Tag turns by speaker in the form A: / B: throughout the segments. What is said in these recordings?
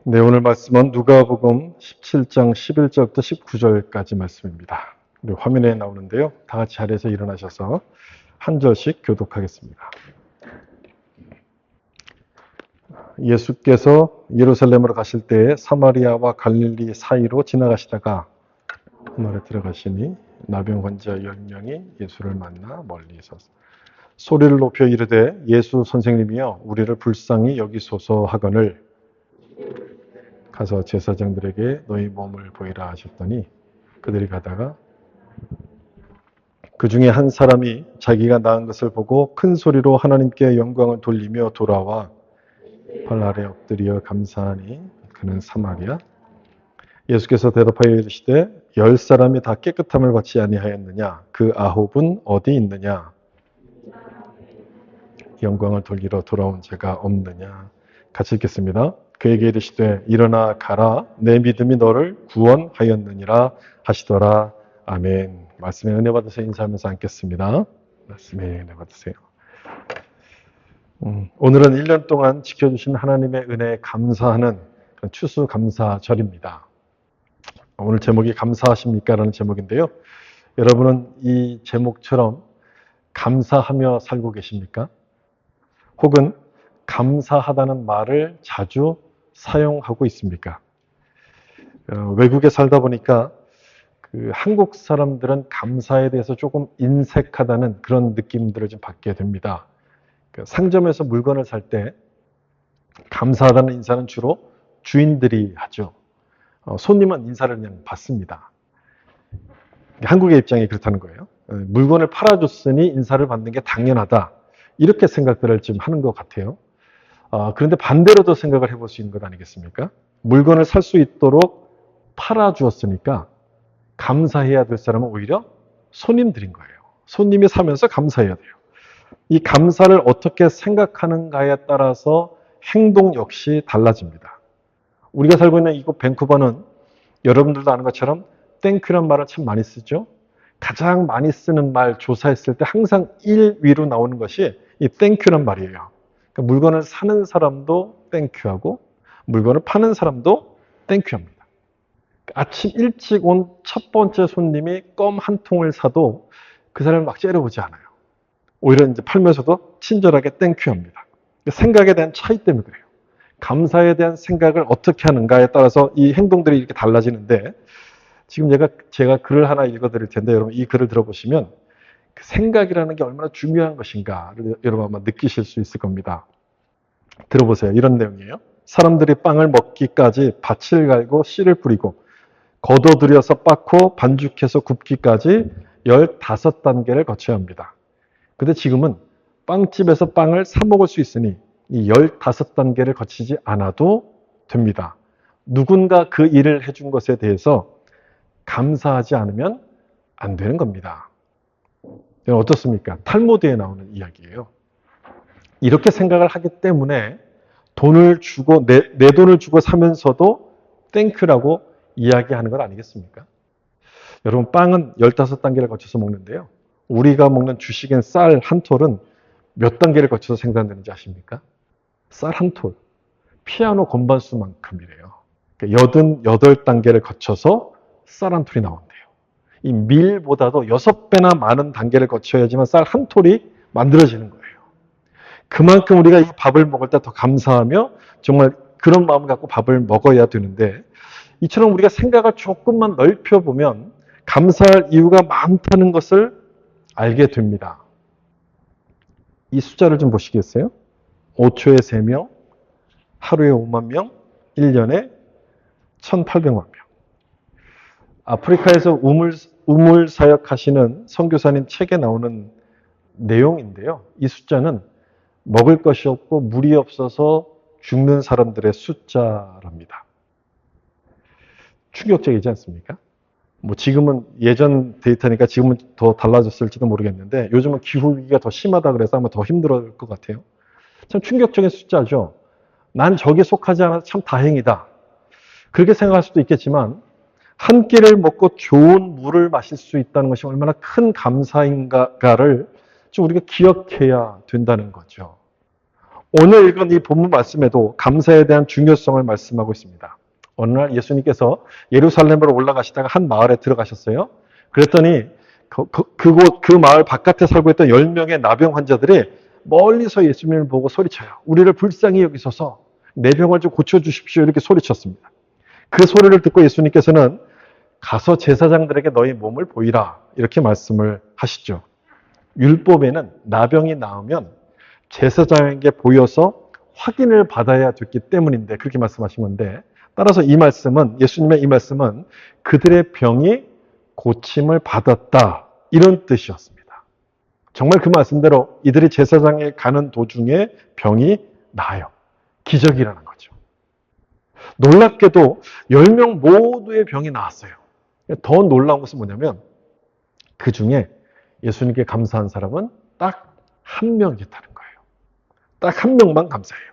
A: 네, 오늘 말씀은 누가복음 17장 11절부터 19절까지 말씀입니다. 우리 화면에 나오는데요. 다 같이 자리에서 일어나셔서 한 절씩 교독하겠습니다. 예수께서 예루살렘으로 가실 때에 사마리아와 갈릴리 사이로 지나가시다가 마을에 들어가시니 나병 환자 10명이 예수를 만나 멀리 서서 소리를 높여 이르되 예수 선생님이여 우리를 불쌍히 여기소서 하거늘 가서 제사장들에게 너희 몸을 보이라 하셨더니 그들이 가다가 그 중에 한 사람이 자기가 나은 것을 보고 큰 소리로 하나님께 영광을 돌리며 돌아와 발 아래 엎드려 감사하니 그는 사마리아. 예수께서 대답하여 이르시되 10사람이 다 깨끗함을 받지 아니하였느냐 그 9은 어디 있느냐 영광을 돌리러 돌아온 자가 없느냐. 같이 읽겠습니다. 그에게 이르시되 일어나 가라 내 믿음이 너를 구원하였느니라 하시더라. 아멘. 말씀에 은혜 받으세요. 인사하면서 앉겠습니다. 말씀에 은혜 받으세요. 오늘은 1년 동안 지켜주신 하나님의 은혜에 감사하는 추수감사절입니다. 오늘 제목이 감사하십니까? 라는 제목인데요. 여러분은 이 제목처럼 감사하며 살고 계십니까? 혹은 감사하다는 말을 자주 사용하고 있습니까? 외국에 살다 보니까 한국 사람들은 감사에 대해서 조금 인색하다는 그런 느낌들을 좀 받게 됩니다. 상점에서 물건을 살 때 감사하다는 인사는 주로 주인들이 하죠. 손님은 인사를 그냥 받습니다. 한국의 입장이 그렇다는 거예요. 물건을 팔아줬으니 인사를 받는 게 당연하다. 이렇게 생각들을 좀 하는 것 같아요. 그런데 반대로도 생각을 해볼 수 있는 것 아니겠습니까? 물건을 살 수 있도록 팔아주었으니까 감사해야 될 사람은 오히려 손님들인 거예요. 손님이 사면서 감사해야 돼요. 이 감사를 어떻게 생각하는가에 따라서 행동 역시 달라집니다. 우리가 살고 있는 이곳 밴쿠버는 여러분들도 아는 것처럼 땡큐란 말을 참 많이 쓰죠. 가장 많이 쓰는 말 조사했을 때 항상 1위로 나오는 것이 이 땡큐란 말이에요. 그러니까 물건을 사는 사람도 땡큐하고 물건을 파는 사람도 땡큐합니다. 아침 일찍 온 첫 번째 손님이 껌 한 통을 사도 그 사람을 막 째려보지 않아요. 오히려 이제 팔면서도 친절하게 땡큐합니다. 생각에 대한 차이 때문에 그래요. 감사에 대한 생각을 어떻게 하는가에 따라서 이 행동들이 이렇게 달라지는데 지금 제가 글을 하나 읽어드릴 텐데 여러분 이 글을 들어보시면 그 생각이라는 게 얼마나 중요한 것인가를 여러분 아마 느끼실 수 있을 겁니다. 들어보세요. 이런 내용이에요. 사람들이 빵을 먹기까지 밭을 갈고 씨를 뿌리고 걷어들여서 빻고 반죽해서 굽기까지 15단계를 거쳐야 합니다. 근데 지금은 빵집에서 빵을 사 먹을 수 있으니 이 15단계를 거치지 않아도 됩니다. 누군가 그 일을 해준 것에 대해서 감사하지 않으면 안 되는 겁니다. 어떻습니까? 탈무드에 나오는 이야기예요. 이렇게 생각을 하기 때문에 돈을 주고 내 돈을 주고 사면서도 땡큐라고 이야기하는 것 아니겠습니까? 여러분 빵은 15단계를 거쳐서 먹는데요. 우리가 먹는 주식인 쌀 한 톨은 몇 단계를 거쳐서 생산되는지 아십니까? 쌀 한 톨. 피아노 건반수만큼이래요. 88단계를 거쳐서 쌀 한 톨이 나온대요. 이 밀보다도 6배나 많은 단계를 거쳐야지만 쌀 한 톨이 만들어지는 거예요. 그만큼 우리가 이 밥을 먹을 때 더 감사하며 정말 그런 마음을 갖고 밥을 먹어야 되는데 이처럼 우리가 생각을 조금만 넓혀보면 감사할 이유가 많다는 것을 알게 됩니다. 이 숫자를 좀 보시겠어요? 5초에 3명, 하루에 5만 명, 1년에 1,800만 명. 아프리카에서 우물 사역하시는 선교사님 책에 나오는 내용인데요. 이 숫자는 먹을 것이 없고 물이 없어서 죽는 사람들의 숫자랍니다. 충격적이지 않습니까? 뭐 지금은 예전 데이터니까 지금은 더 달라졌을지도 모르겠는데 요즘은 기후위기가 더 심하다 그래서 아마 더 힘들 것 같아요. 참 충격적인 숫자죠. 난 저기에 속하지 않아서 참 다행이다. 그렇게 생각할 수도 있겠지만 한 끼를 먹고 좋은 물을 마실 수 있다는 것이 얼마나 큰 감사인가를 좀 우리가 기억해야 된다는 거죠. 오늘 읽은 이 본문 말씀에도 감사에 대한 중요성을 말씀하고 있습니다. 어느 날 예수님께서 예루살렘으로 올라가시다가 한 마을에 들어가셨어요. 그랬더니 그 마을 바깥에 살고 있던 10명의 나병 환자들이 멀리서 예수님을 보고 소리쳐요. 우리를 불쌍히 여기소서, 내 병을 좀 고쳐주십시오. 이렇게 소리쳤습니다. 그 소리를 듣고 예수님께서는 가서 제사장들에게 너희 몸을 보이라, 이렇게 말씀을 하시죠. 율법에는 나병이 나으면 제사장에게 보여서 확인을 받아야 됐기 때문인데, 그렇게 말씀하신 건데, 따라서 이 말씀은, 예수님의 이 말씀은 그들의 병이 고침을 받았다, 이런 뜻이었습니다. 정말 그 말씀대로 이들이 제사장에 가는 도중에 병이 나아요. 기적이라는 거죠. 놀랍게도 10명 모두의 병이 나았어요. 더 놀라운 것은 뭐냐면 그 중에 예수님께 감사한 사람은 딱 한 명이었다는 거예요. 딱 한 명만 감사해요.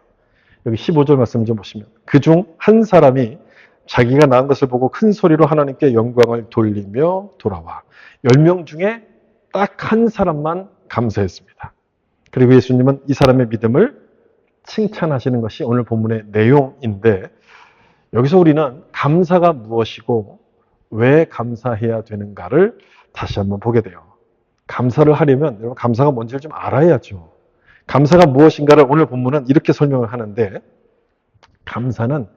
A: 여기 15절 말씀 좀 보시면 그중 한 사람이 자기가 낳은 것을 보고 큰 소리로 하나님께 영광을 돌리며 돌아와. 10명 중에 딱 한 사람만 감사했습니다. 그리고 예수님은 이 사람의 믿음을 칭찬하시는 것이 오늘 본문의 내용인데, 여기서 우리는 감사가 무엇이고 왜 감사해야 되는가를 다시 한번 보게 돼요. 감사를 하려면 여러분 감사가 뭔지를 좀 알아야죠. 감사가 무엇인가를 오늘 본문은 이렇게 설명을 하는데, 감사는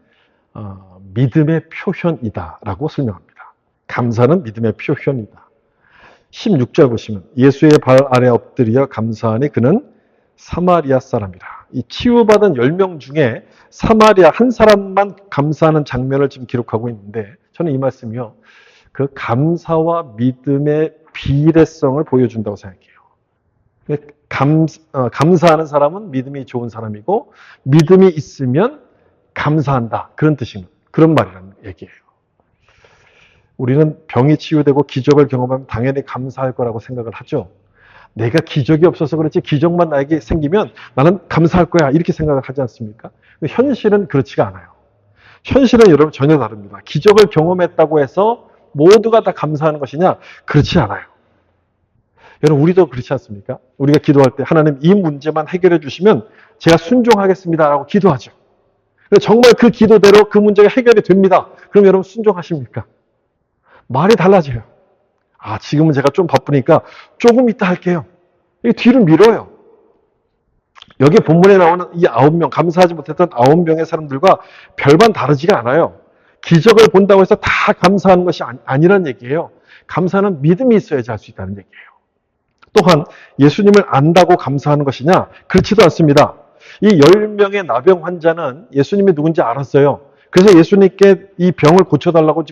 A: 믿음의 표현이다라고 설명합니다. 감사는 믿음의 표현이다. 16절 보시면 예수의 발 아래 엎드려 감사하니 그는 사마리아 사람이라. 이 치유받은 10명 중에 사마리아 한 사람만 감사하는 장면을 지금 기록하고 있는데, 저는 이 말씀이요, 그 감사와 믿음의 비례성을 보여준다고 생각해요. 감사하는 사람은 믿음이 좋은 사람이고 믿음이 있으면 감사한다, 그런 뜻인, 그런 말이라는 얘기예요. 우리는 병이 치유되고 기적을 경험하면 당연히 감사할 거라고 생각을 하죠. 내가 기적이 없어서 그렇지 기적만 나에게 생기면 나는 감사할 거야, 이렇게 생각을 하지 않습니까? 현실은 그렇지가 않아요. 현실은 여러분 전혀 다릅니다. 기적을 경험했다고 해서 모두가 다 감사하는 것이냐? 그렇지 않아요. 여러분 우리도 그렇지 않습니까? 우리가 기도할 때 하나님 이 문제만 해결해 주시면 제가 순종하겠습니다 라고 기도하죠. 정말 그 기도대로 그 문제가 해결이 됩니다. 그럼 여러분 순종하십니까? 말이 달라져요. 지금은 제가 좀 바쁘니까 조금 이따 할게요. 이게 뒤로 밀어요. 여기 본문에 나오는 이 9명, 감사하지 못했던 9명의 사람들과 별반 다르지가 않아요. 기적을 본다고 해서 다 감사하는 것이 아니란 얘기예요. 감사는 믿음이 있어야지 할 수 있다는 얘기예요. 또한 예수님을 안다고 감사하는 것이냐? 그렇지도 않습니다. 이 10명의 나병 환자는 예수님이 누군지 알았어요. 그래서 예수님께 이 병을 고쳐달라고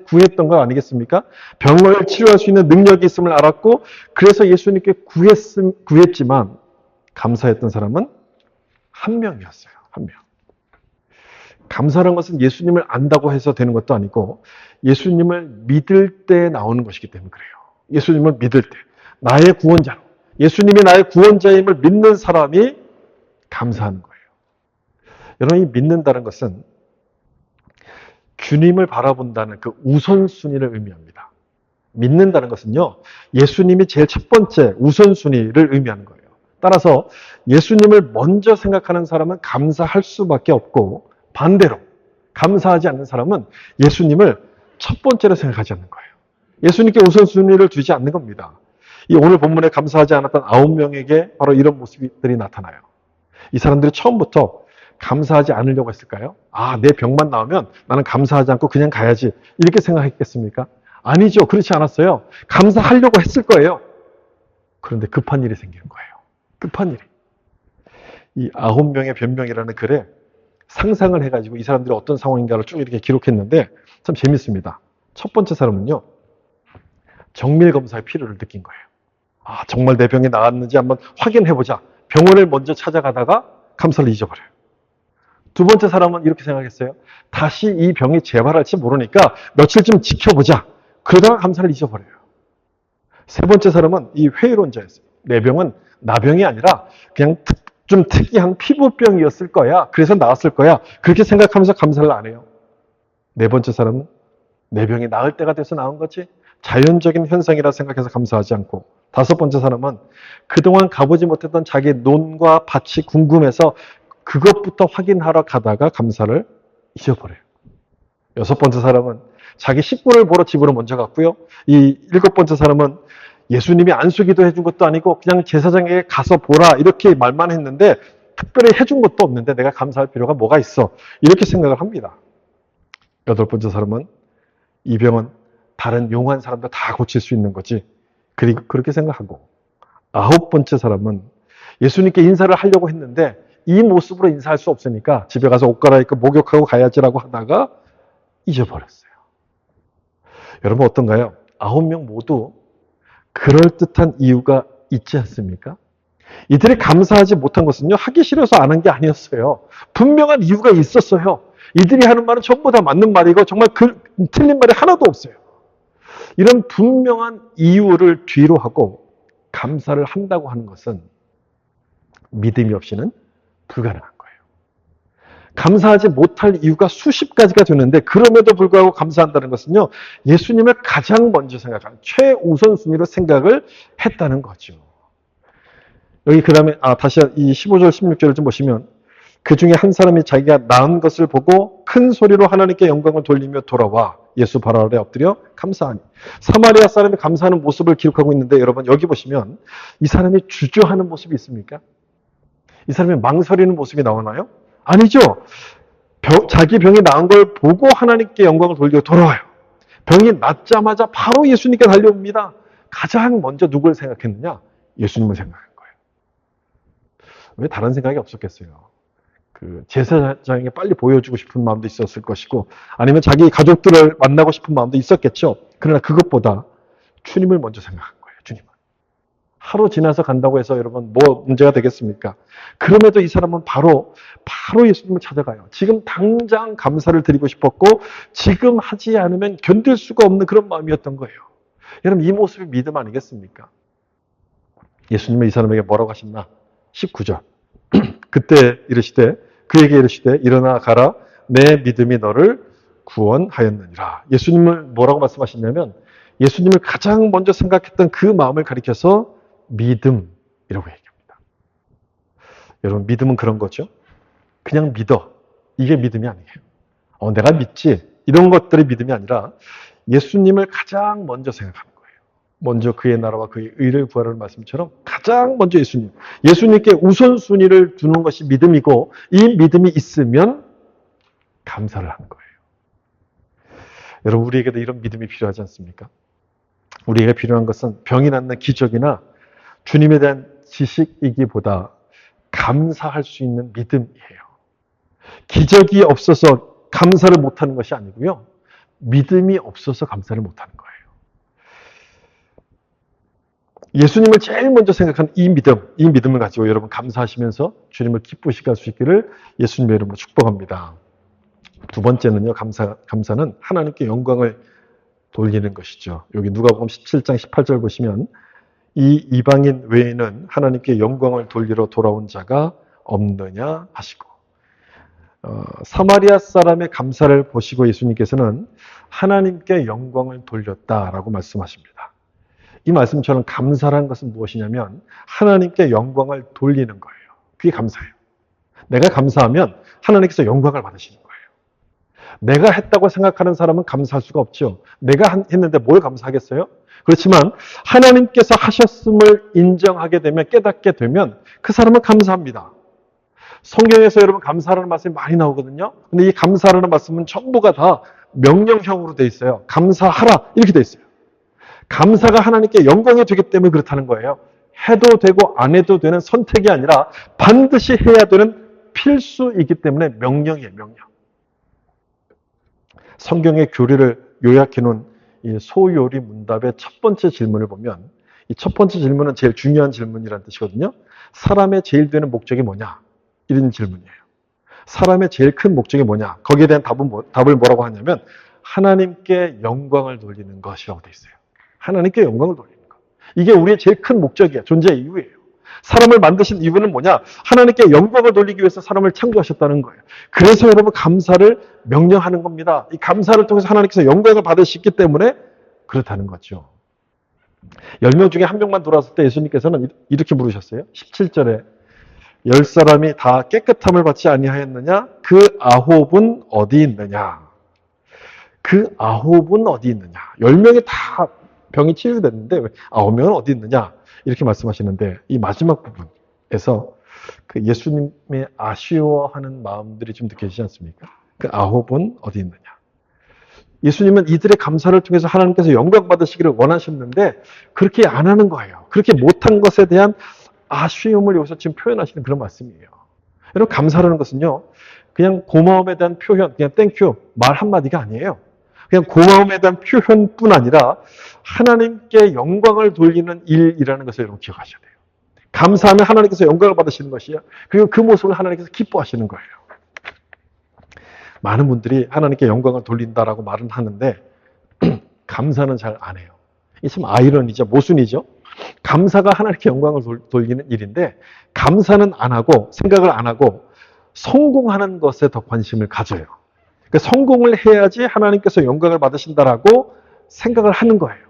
A: 구했던 거 아니겠습니까? 병을 치료할 수 있는 능력이 있음을 알았고, 그래서 예수님께 구했지만 감사했던 사람은 한 명이었어요. 한 명. 감사라는 것은 예수님을 안다고 해서 되는 것도 아니고 예수님을 믿을 때 나오는 것이기 때문에 그래요. 예수님을 믿을 때, 나의 구원자로, 예수님이 나의 구원자임을 믿는 사람이 감사하는 거예요. 여러분, 이 믿는다는 것은 주님을 바라본다는 그 우선순위를 의미합니다. 믿는다는 것은요, 예수님이 제일 첫 번째 우선순위를 의미하는 거예요. 따라서 예수님을 먼저 생각하는 사람은 감사할 수밖에 없고, 반대로 감사하지 않는 사람은 예수님을 첫 번째로 생각하지 않는 거예요. 예수님께 우선순위를 두지 않는 겁니다. 이 오늘 본문에 감사하지 않았던 9명에게 바로 이런 모습들이 나타나요. 이 사람들이 처음부터 감사하지 않으려고 했을까요? 내 병만 나오면 나는 감사하지 않고 그냥 가야지, 이렇게 생각했겠습니까? 아니죠. 그렇지 않았어요. 감사하려고 했을 거예요. 그런데 급한 일이 생기는 거예요. 급한 일이. 이 9명의 변명이라는 글에 상상을 해가지고 이 사람들이 어떤 상황인가를 쭉 이렇게 기록했는데 참 재밌습니다. 첫 번째 사람은요, 정밀검사의 필요를 느낀 거예요. 정말 내 병이 나았는지 한번 확인해보자. 병원을 먼저 찾아가다가 감사를 잊어버려요. 두 번째 사람은 이렇게 생각했어요. 다시 이 병이 재발할지 모르니까 며칠쯤 지켜보자. 그러다가 감사를 잊어버려요. 세 번째 사람은 이 회의론자였어요. 내 병은 나병이 아니라 그냥 좀 특이한 피부병이었을 거야. 그래서 나았을 거야. 그렇게 생각하면서 감사를 안 해요. 네 번째 사람은 내 병이 나을 때가 돼서 나은 거지. 자연적인 현상이라 생각해서 감사하지 않고, 다섯 번째 사람은 그동안 가보지 못했던 자기 논과 밭이 궁금해서 그것부터 확인하러 가다가 감사를 잊어버려요. 여섯 번째 사람은 자기 식구를 보러 집으로 먼저 갔고요. 이 일곱 번째 사람은 예수님이 안수기도 해준 것도 아니고 그냥 제사장에게 가서 보라 이렇게 말만 했는데 특별히 해준 것도 없는데 내가 감사할 필요가 뭐가 있어, 이렇게 생각을 합니다. 여덟 번째 사람은 이 병은 다른 용한 사람도 다 고칠 수 있는 거지, 그리고 그렇게 생각하고, 아홉 번째 사람은 예수님께 인사를 하려고 했는데 이 모습으로 인사할 수 없으니까 집에 가서 옷 갈아입고 목욕하고 가야지라고 하다가 잊어버렸어요. 여러분 어떤가요? 아홉 명 모두 그럴듯한 이유가 있지 않습니까? 이들이 감사하지 못한 것은요, 하기 싫어서 안 한 게 아니었어요. 분명한 이유가 있었어요. 이들이 하는 말은 전부 다 맞는 말이고 정말 틀린 말이 하나도 없어요. 이런 분명한 이유를 뒤로 하고 감사를 한다고 하는 것은 믿음이 없이는 불가능한 거예요. 감사하지 못할 이유가 수십 가지가 되는데 그럼에도 불구하고 감사한다는 것은요, 예수님을 가장 먼저 생각하는 최우선순위로 생각을 했다는 거죠. 여기 그 다음에 다시 이 15절 16절을 좀 보시면, 그 중에 한 사람이 자기가 낳은 것을 보고 큰 소리로 하나님께 영광을 돌리며 돌아와 예수 발 아래 엎드려 감사하니. 사마리아 사람이 감사하는 모습을 기록하고 있는데, 여러분 여기 보시면 이 사람이 주저하는 모습이 있습니까? 이 사람이 망설이는 모습이 나오나요? 아니죠. 자기 병이 나은 걸 보고 하나님께 영광을 돌리고 돌아와요. 병이 낫자마자 바로 예수님께 달려옵니다. 가장 먼저 누굴 생각했느냐? 예수님을 생각한 거예요. 왜 다른 생각이 없었겠어요? 제사장에게 빨리 보여주고 싶은 마음도 있었을 것이고, 아니면 자기 가족들을 만나고 싶은 마음도 있었겠죠. 그러나 그것보다 주님을 먼저 생각한 거예요. 주님을. 하루 지나서 간다고 해서 여러분 뭐 문제가 되겠습니까? 그럼에도 이 사람은 바로 예수님을 찾아가요. 지금 당장 감사를 드리고 싶었고 지금 하지 않으면 견딜 수가 없는 그런 마음이었던 거예요. 여러분 이 모습이 믿음 아니겠습니까? 예수님은 이 사람에게 뭐라고 하셨나? 19절. 그때 그에게 이르시되 일어나 가라, 내 믿음이 너를 구원하였느니라. 예수님을 뭐라고 말씀하셨냐면, 예수님을 가장 먼저 생각했던 그 마음을 가리켜서 믿음이라고 얘기합니다. 여러분 믿음은 그런 거죠. 그냥 믿어, 이게 믿음이 아니에요. 내가 믿지, 이런 것들이 믿음이 아니라 예수님을 가장 먼저 생각하는 거예요. 먼저 그의 나라와 그의 의를 구하라는 말씀처럼 가장 먼저 예수님께 우선순위를 두는 것이 믿음이고, 이 믿음이 있으면 감사를 하는 거예요. 여러분 우리에게도 이런 믿음이 필요하지 않습니까? 우리에게 필요한 것은 병이 낫는 기적이나 주님에 대한 지식이기보다 감사할 수 있는 믿음이에요. 기적이 없어서 감사를 못하는 것이 아니고요, 믿음이 없어서 감사를 못하는 거예요. 예수님을 제일 먼저 생각하는 이 믿음을 가지고 여러분 감사하시면서 주님을 기쁘시게 할 수 있기를 예수님의 이름으로 축복합니다. 두 번째는요, 감사는 하나님께 영광을 돌리는 것이죠. 여기 누가복음 17장 18절 보시면, 이 이방인 외에는 하나님께 영광을 돌리러 돌아온 자가 없느냐 하시고, 사마리아 사람의 감사를 보시고 예수님께서는 하나님께 영광을 돌렸다라고 말씀하십니다. 이 말씀처럼 감사라는 것은 무엇이냐면 하나님께 영광을 돌리는 거예요. 그게 감사예요. 내가 감사하면 하나님께서 영광을 받으시는 거예요. 내가 했다고 생각하는 사람은 감사할 수가 없죠. 내가 했는데 뭘 감사하겠어요? 그렇지만 하나님께서 하셨음을 인정하게 되면, 깨닫게 되면 그 사람은 감사합니다. 성경에서 여러분 감사라는 말씀이 많이 나오거든요. 근데 이 감사라는 말씀은 전부가 다 명령형으로 돼 있어요. 감사하라 이렇게 돼 있어요. 감사가 하나님께 영광이 되기 때문에 그렇다는 거예요. 해도 되고 안 해도 되는 선택이 아니라 반드시 해야 되는 필수이기 때문에 명령이에요. 명령. 성경의 교리를 요약해 놓은 이 소요리 문답의 첫 번째 질문을 보면, 이 첫 번째 질문은 제일 중요한 질문이라는 뜻이거든요. 사람의 제일 되는 목적이 뭐냐? 이런 질문이에요. 사람의 제일 큰 목적이 뭐냐? 거기에 대한 답을 뭐라고 하냐면 하나님께 영광을 돌리는 것이라고 되어 있어요. 하나님께 영광을 돌리는 것. 이게 우리의 제일 큰 목적이에요. 존재의 이유예요. 사람을 만드신 이유는 뭐냐? 하나님께 영광을 돌리기 위해서 사람을 창조하셨다는 거예요. 그래서 여러분 감사를 명령하는 겁니다. 이 감사를 통해서 하나님께서 영광을 받으시기 때문에 그렇다는 거죠. 10명 중에 한 명만 돌아왔을 때 예수님께서는 이렇게 물으셨어요. 17절에 10사람이 다 깨끗함을 받지 아니하였느냐? 그 아홉은 어디 있느냐? 그 아홉은 어디 있느냐? 10명이 다 병이 치유됐는데 왜 9명은 어디 있느냐? 이렇게 말씀하시는데 이 마지막 부분에서 그 예수님의 아쉬워하는 마음들이 좀 느껴지지 않습니까? 그 아홉은 어디 있느냐? 예수님은 이들의 감사를 통해서 하나님께서 영광 받으시기를 원하셨는데 그렇게 안 하는 거예요. 그렇게 못한 것에 대한 아쉬움을 여기서 지금 표현하시는 그런 말씀이에요. 여러분, 감사라는 것은요, 그냥 고마움에 대한 표현, 그냥 땡큐, 말 한마디가 아니에요. 그냥 고마움에 대한 표현뿐 아니라 하나님께 영광을 돌리는 일이라는 것을 여러분 기억하셔야 돼요. 감사하면 하나님께서 영광을 받으시는 것이요. 그리고 그 모습을 하나님께서 기뻐하시는 거예요. 많은 분들이 하나님께 영광을 돌린다라고 말은 하는데 감사는 잘 안 해요. 이 참 아이러니죠. 모순이죠. 감사가 하나님께 영광을 돌리는 일인데 감사는 안 하고 생각을 안 하고 성공하는 것에 더 관심을 가져요. 그러니까 성공을 해야지 하나님께서 영광을 받으신다라고 생각을 하는 거예요.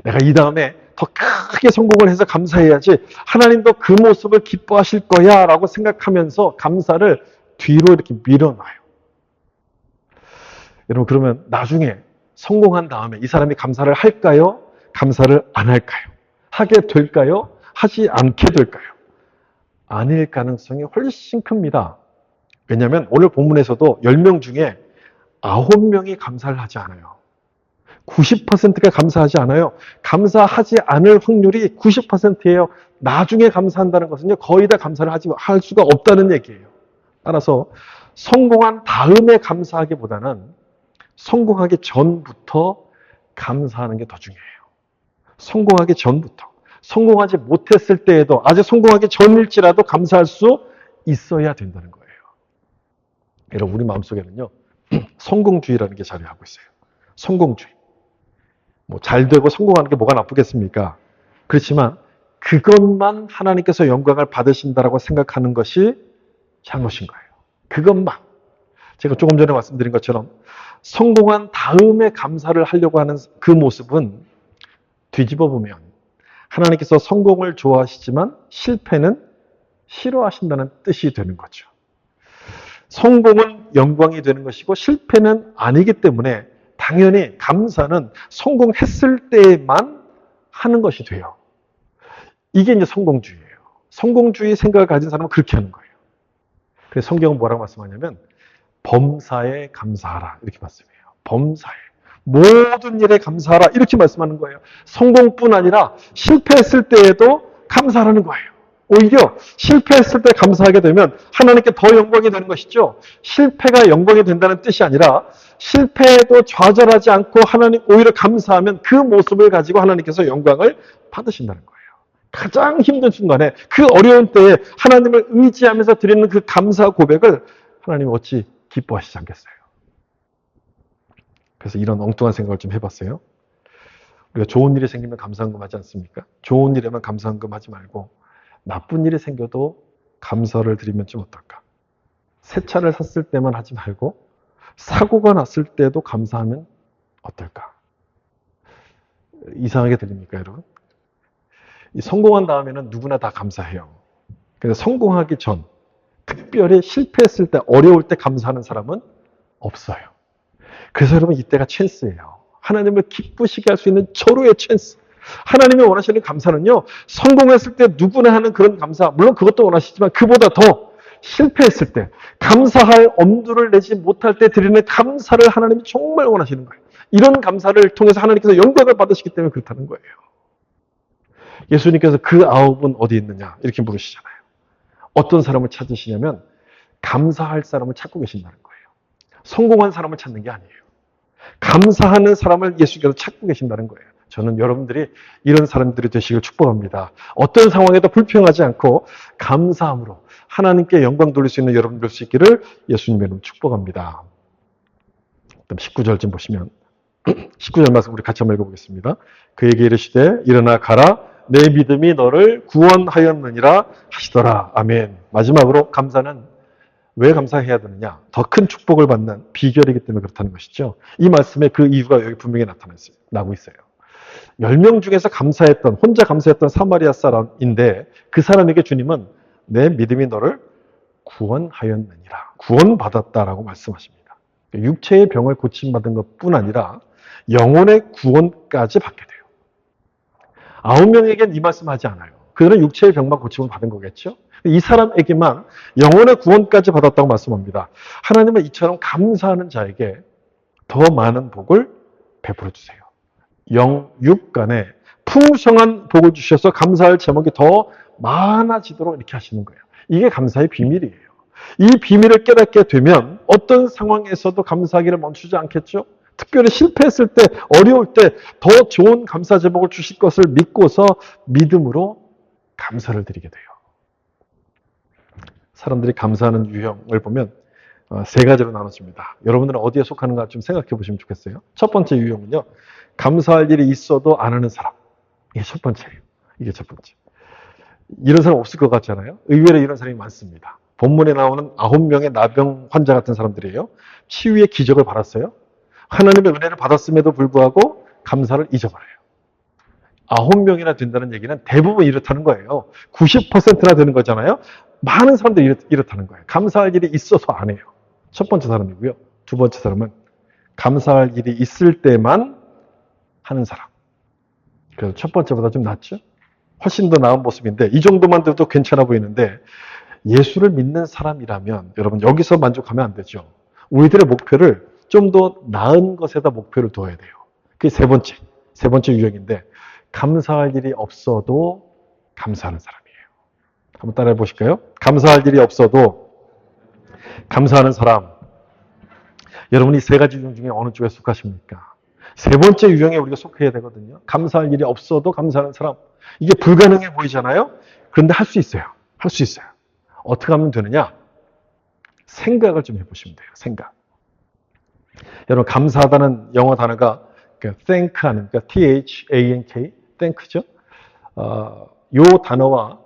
A: 내가 이 다음에 더 크게 성공을 해서 감사해야지 하나님도 그 모습을 기뻐하실 거야 라고 생각하면서 감사를 뒤로 이렇게 밀어놔요. 여러분, 그러면 나중에 성공한 다음에 이 사람이 감사를 할까요? 감사를 안 할까요? 하게 될까요? 하지 않게 될까요? 아닐 가능성이 훨씬 큽니다. 왜냐하면 오늘 본문에서도 10명 중에 9명이 감사를 하지 않아요. 90%가 감사하지 않아요. 감사하지 않을 확률이 90%예요. 나중에 감사한다는 것은요, 거의 다 감사를 할 수가 없다는 얘기예요. 따라서 성공한 다음에 감사하기보다는 성공하기 전부터 감사하는 게 더 중요해요. 성공하기 전부터. 성공하지 못했을 때에도 아직 성공하기 전일지라도 감사할 수 있어야 된다는 거예요. 여러분, 우리 마음속에는요, 성공주의라는 게 자리하고 있어요. 성공주의. 뭐 잘 되고 성공하는 게 뭐가 나쁘겠습니까? 그렇지만 그것만 하나님께서 영광을 받으신다라고 생각하는 것이 잘못인 거예요. 그것만. 제가 조금 전에 말씀드린 것처럼 성공한 다음에 감사를 하려고 하는 그 모습은 뒤집어 보면 하나님께서 성공을 좋아하시지만 실패는 싫어하신다는 뜻이 되는 거죠. 성공은 영광이 되는 것이고 실패는 아니기 때문에 당연히 감사는 성공했을 때만 하는 것이 돼요. 이게 이제 성공주의예요. 성공주의 생각을 가진 사람은 그렇게 하는 거예요. 그래서 성경은 뭐라고 말씀하냐면 범사에 감사하라 이렇게 말씀해요. 범사에. 모든 일에 감사하라 이렇게 말씀하는 거예요. 성공뿐 아니라 실패했을 때에도 감사하라는 거예요. 오히려 실패했을 때 감사하게 되면 하나님께 더 영광이 되는 것이죠. 실패가 영광이 된다는 뜻이 아니라 실패에도 좌절하지 않고 하나님 오히려 감사하면 그 모습을 가지고 하나님께서 영광을 받으신다는 거예요. 가장 힘든 순간에 그 어려운 때에 하나님을 의지하면서 드리는 그 감사 고백을 하나님 어찌 기뻐하시지 않겠어요? 그래서 이런 엉뚱한 생각을 좀 해봤어요. 우리가 좋은 일이 생기면 감사한금 하지 않습니까? 좋은 일에만 감사한금 하지 말고 나쁜 일이 생겨도 감사를 드리면 좀 어떨까? 새 차를 샀을 때만 하지 말고 사고가 났을 때도 감사하면 어떨까? 이상하게 들립니까, 여러분? 성공한 다음에는 누구나 다 감사해요. 그래서 성공하기 전, 특별히 실패했을 때, 어려울 때 감사하는 사람은 없어요. 그래서 여러분, 이때가 찬스예요. 하나님을 기쁘시게 할 수 있는 절호의 찬스. 하나님이 원하시는 감사는요, 성공했을 때 누구나 하는 그런 감사, 물론 그것도 원하시지만 그보다 더 실패했을 때, 감사할 엄두를 내지 못할 때 드리는 감사를 하나님이 정말 원하시는 거예요. 이런 감사를 통해서 하나님께서 영광을 받으시기 때문에 그렇다는 거예요. 예수님께서 그 아홉은 어디 있느냐 이렇게 물으시잖아요. 어떤 사람을 찾으시냐면 감사할 사람을 찾고 계신다는 거예요. 성공한 사람을 찾는 게 아니에요. 감사하는 사람을 예수님께서 찾고 계신다는 거예요. 저는 여러분들이 이런 사람들이 되시길 축복합니다. 어떤 상황에도 불평하지 않고 감사함으로 하나님께 영광 돌릴 수 있는 여러분 될 수 있기를 예수님의 이름으로 축복합니다. 19절 좀 보시면 19절 말씀 우리 같이 한번 읽어보겠습니다. 그에게 이르시되 일어나 가라 내 믿음이 너를 구원하였느니라 하시더라. 아멘. 마지막으로 감사는 왜 감사해야 되느냐? 더 큰 축복을 받는 비결이기 때문에 그렇다는 것이죠. 이 말씀에 그 이유가 여기 분명히 나타나고 있어요. 10명 중에서 혼자 감사했던 사마리아 사람인데 그 사람에게 주님은 내 믿음이 너를 구원하였느니라. 구원받았다라고 말씀하십니다. 육체의 병을 고침받은 것뿐 아니라 영혼의 구원까지 받게 돼요. 9명에겐 이 말씀하지 않아요. 그들은 육체의 병만 고침을 받은 거겠죠. 이 사람에게만 영혼의 구원까지 받았다고 말씀합니다. 하나님은 이처럼 감사하는 자에게 더 많은 복을 베풀어 주세요. 영, 육 간에 풍성한 복을 주셔서 감사할 제목이 더 많아지도록 이렇게 하시는 거예요. 이게 감사의 비밀이에요. 이 비밀을 깨닫게 되면 어떤 상황에서도 감사하기를 멈추지 않겠죠? 특별히 실패했을 때, 어려울 때 더 좋은 감사 제목을 주실 것을 믿고서 믿음으로 감사를 드리게 돼요. 사람들이 감사하는 유형을 보면 세 가지로 나눠집니다. 여러분들은 어디에 속하는가 좀 생각해 보시면 좋겠어요. 첫 번째 유형은요. 감사할 일이 있어도 안 하는 사람. 이게 첫 번째예요. 이게 첫 번째. 이런 사람 없을 것 같잖아요. 의외로 이런 사람이 많습니다. 본문에 나오는 9명의 나병 환자 같은 사람들이에요. 치유의 기적을 받았어요. 하나님의 은혜를 받았음에도 불구하고 감사를 잊어버려요. 9명이나 된다는 얘기는 대부분 이렇다는 거예요. 90%나 되는 거잖아요. 많은 사람들이 이렇다는 거예요. 감사할 일이 있어서 안 해요. 첫 번째 사람이고요. 두 번째 사람은 감사할 일이 있을 때만 하는 사람. 그래서 첫 번째보다 좀 낫죠? 훨씬 더 나은 모습인데 이 정도만 돼도 괜찮아 보이는데 예수를 믿는 사람이라면 여러분 여기서 만족하면 안 되죠. 우리들의 목표를 좀 더 나은 것에다 목표를 둬야 돼요. 그게 세 번째 유형인데 감사할 일이 없어도 감사하는 사람이에요. 한번 따라해 보실까요? 감사할 일이 없어도 감사하는 사람. 여러분이 이 세 가지 유형 중에 어느 쪽에 속하십니까? 세 번째 유형에 우리가 속해야 되거든요. 감사할 일이 없어도 감사하는 사람. 이게 불가능해 보이잖아요? 그런데 할 수 있어요. 할 수 있어요. 어떻게 하면 되느냐? 생각을 좀 해보시면 돼요. 생각. 여러분 감사하다는 영어 단어가 thank 아닙니까? T-H-A-N-K, thank죠. 이 단어와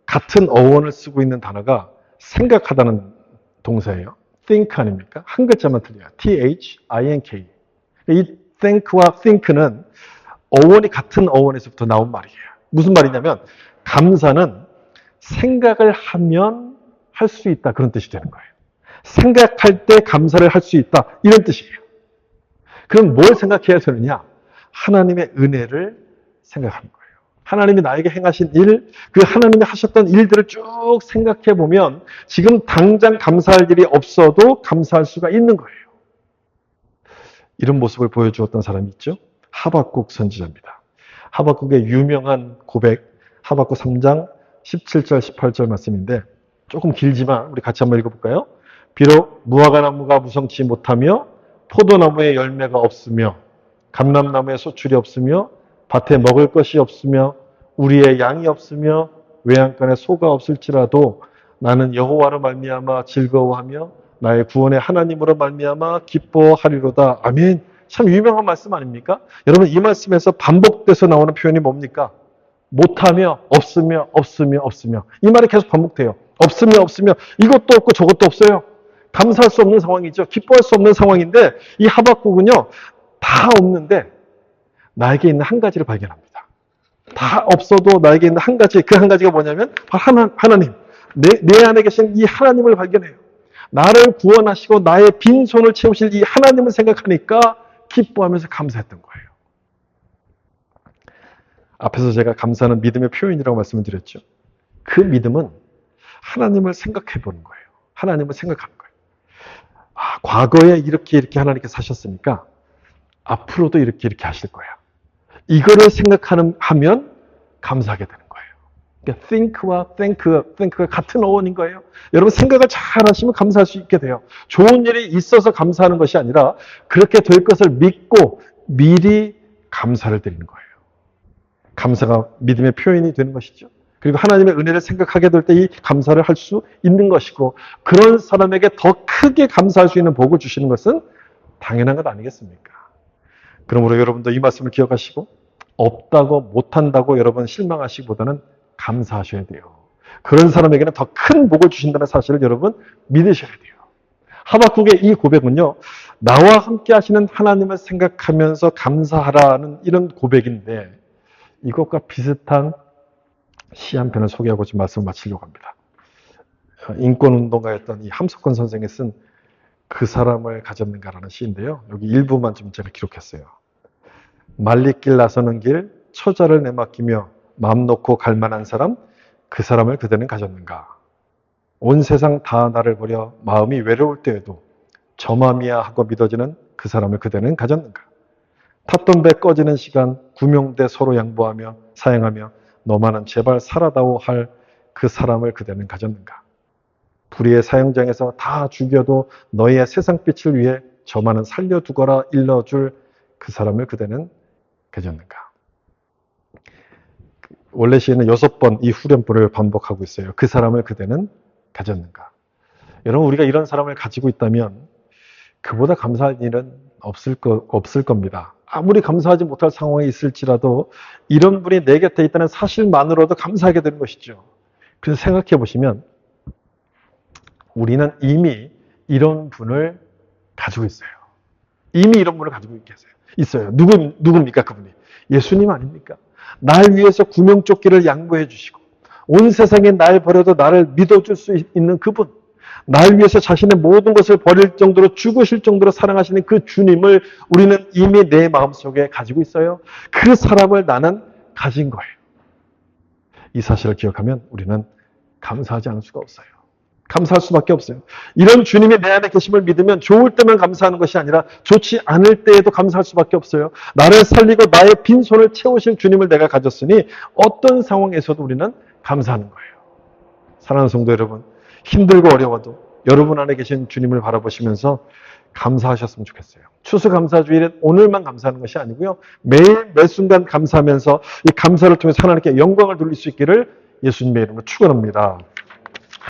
A: 같은 어원을 쓰고 있는 단어가 생각하다는 동사예요. think 아닙니까? 한 글자만 틀려요. T-H-I-N-K. 이 thank와 think는 어원이 같은 어원에서부터 나온 말이에요. 무슨 말이냐면 감사는 생각을 하면 할 수 있다 그런 뜻이 되는 거예요. 생각할 때 감사를 할 수 있다 이런 뜻이에요. 그럼 뭘 생각해야 되느냐? 하나님의 은혜를 생각하는 거예요. 하나님이 나에게 행하신 일, 그 하나님이 하셨던 일들을 쭉 생각해 보면 지금 당장 감사할 일이 없어도 감사할 수가 있는 거예요. 이런 모습을 보여주었던 사람이 있죠. 하박국 선지자입니다. 하박국의 유명한 고백, 하박국 3장 17절, 18절 말씀인데 조금 길지만 우리 같이 한번 읽어볼까요? 비록 무화과나무가 무성치 못하며 포도나무에 열매가 없으며 감람나무에 소출이 없으며 밭에 먹을 것이 없으며 우리의 양이 없으며 외양간에 소가 없을지라도 나는 여호와로 말미암아 즐거워하며 나의 구원의 하나님으로 말미암아 기뻐하리로다. 아멘. 참 유명한 말씀 아닙니까? 여러분 이 말씀에서 반복돼서 나오는 표현이 뭡니까? 못하며 없으며 없으며 없으며 이 말이 계속 반복돼요. 없으며 없으며 이것도 없고 저것도 없어요. 감사할 수 없는 상황이죠. 기뻐할 수 없는 상황인데 이 하박국은요. 다 없는데 나에게 있는 한 가지를 발견합니다. 다 없어도 나에게 있는 한 가지, 그 한 가지가 뭐냐면 하나님, 내 안에 계신 이 하나님을 발견해요. 나를 구원하시고 나의 빈손을 채우실 이 하나님을 생각하니까 기뻐하면서 감사했던 거예요. 앞에서 제가 감사는 믿음의 표현이라고 말씀을 드렸죠. 그 믿음은 하나님을 생각해 보는 거예요. 하나님을 생각하는 거예요. 과거에 이렇게 하나님께서 사셨으니까 앞으로도 이렇게 하실 거야. 이거를 하면 감사하게 되는 거예요. 그러니까 think와 think가 같은 어원인 거예요. 여러분 생각을 잘 하시면 감사할 수 있게 돼요. 좋은 일이 있어서 감사하는 것이 아니라 그렇게 될 것을 믿고 미리 감사를 드리는 거예요. 감사가 믿음의 표현이 되는 것이죠. 그리고 하나님의 은혜를 생각하게 될 때 이 감사를 할 수 있는 것이고 그런 사람에게 더 크게 감사할 수 있는 복을 주시는 것은 당연한 것 아니겠습니까? 그러므로 여러분도 이 말씀을 기억하시고 없다고 못한다고 여러분 실망하시기보다는 감사하셔야 돼요. 그런 사람에게는 더 큰 복을 주신다는 사실을 여러분 믿으셔야 돼요. 하박국의 이 고백은요, 나와 함께 하시는 하나님을 생각하면서 감사하라는 이런 고백인데, 이것과 비슷한 시 한 편을 소개하고 좀 말씀을 마치려고 합니다. 인권운동가였던 이 함석헌 선생이 쓴 그 사람을 가졌는가라는 시인데요. 여기 일부만 좀 제가 기록했어요. 말리길 나서는 길, 처자를 내맡기며 마음 놓고 갈 만한 사람, 그 사람을 그대는 가졌는가. 온 세상 다 나를 버려 마음이 외로울 때에도 저맘이야 하고 믿어지는 그 사람을 그대는 가졌는가. 탔던 배 꺼지는 시간 구명대 서로 양보하며 사양하며 너만은 제발 살아다오 할 그 사람을 그대는 가졌는가. 불의의 사형장에서 다 죽여도 너의 세상빛을 위해 저만은 살려두거라 일러줄 그 사람을 그대는 가졌는가. 원래 시에는 6번 이 후렴부를 반복하고 있어요. 그 사람을 그대는 가졌는가. 여러분, 우리가 이런 사람을 가지고 있다면 그보다 감사한 일은 없을 겁니다. 아무리 감사하지 못할 상황에 있을지라도 이런 분이 내 곁에 있다는 사실만으로도 감사하게 되는 것이죠. 그래서 생각해 보시면 우리는 이미 이런 분을 가지고 있어요. 이미 이런 분을 가지고 있어요. 누굽니까 그분이? 예수님 아닙니까? 날 위해서 구명조끼를 양보해 주시고 온 세상에 날 버려도 나를 믿어줄 수 있는 그분, 날 위해서 자신의 모든 것을 버릴 정도로 죽으실 정도로 사랑하시는 그 주님을 우리는 이미 내 마음속에 가지고 있어요. 그 사람을 나는 가진 거예요. 이 사실을 기억하면 우리는 감사하지 않을 수가 없어요. 감사할 수밖에 없어요. 이런 주님이 내 안에 계심을 믿으면 좋을 때만 감사하는 것이 아니라 좋지 않을 때에도 감사할 수밖에 없어요. 나를 살리고 나의 빈손을 채우실 주님을 내가 가졌으니 어떤 상황에서도 우리는 감사하는 거예요. 사랑하는 성도 여러분, 힘들고 어려워도 여러분 안에 계신 주님을 바라보시면서 감사하셨으면 좋겠어요. 추수감사주일은 오늘만 감사하는 것이 아니고요. 매일 매 순간 감사하면서 이 감사를 통해서 하나님께 영광을 돌릴 수 있기를 예수님의 이름으로 축원합니다.